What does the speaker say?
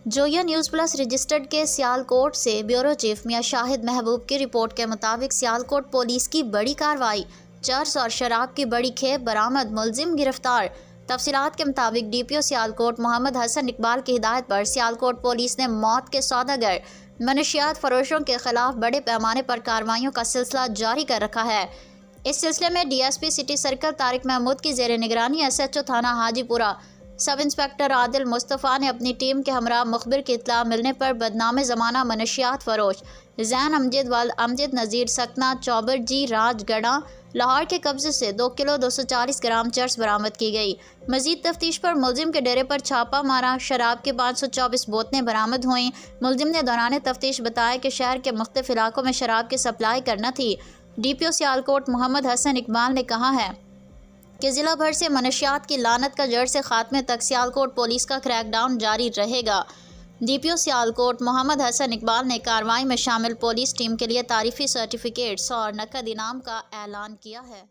Zoya news plus registered के सियालकोट से bureau chief मियां शाहिद महबूब की रिपोर्ट के मुताबिक सियालकोट पुलिस की बड़ी कार्रवाई, चर्स और शराब की बड़ी खेप बरामद, मुलजिम गिरफ्तार। तफसीलात के मुताबिक डीपीओ सियालकोट मोहम्मद हसन इकबाल की हिदायत पर सियालकोट पुलिस ने मौत के सौदागर मनशियात फरोशों के खिलाफ बड़े पैमाने पर कार्रवाइयों का सिलसिला जारी कर रखा है। इस सिलसिले में DSP city circle Tariq Mahmood की जेर निगरानी एसएचओ थाना हाजीपुरा सब इंस्पेक्टर आदिल मुस्तफ़ा ने अपनी टीम के हमरा मुखबिर की इत्तला मिलने पर बदनाम ज़माना मनशियात फरोश जैन अमजद वल अमजद नज़ीर सकना चौबर जी राजगढ़ा लाहौर के कब्जे से 2 किलो 240 ग्राम चर्स बरामद की गई। मजीद तफ्तीश पर मुलजिम के डेरे पर छापा मारा, शराब के 524 बोतलें बरामद हुईं। मुलजिम ने दौरान तफ्तीश बताया कि शहर के मुख्तलिफ इलाकों में शराब की सप्लाई करना थी। डीपीओ सियालकोट मोहम्मद हसन इकबाल ने कहा है कि ज़िला भर से मनशियात की लानत का जड़ से खात्मे तक सियालकोट पुलिस का क्रैकडाउन जारी रहेगा। डीपीओ सियालकोट मोहम्मद हसन इकबाल ने कार्रवाई में शामिल पुलिस टीम के लिए तारीफी सर्टिफिकेट्स और नकद इनाम का ऐलान किया है।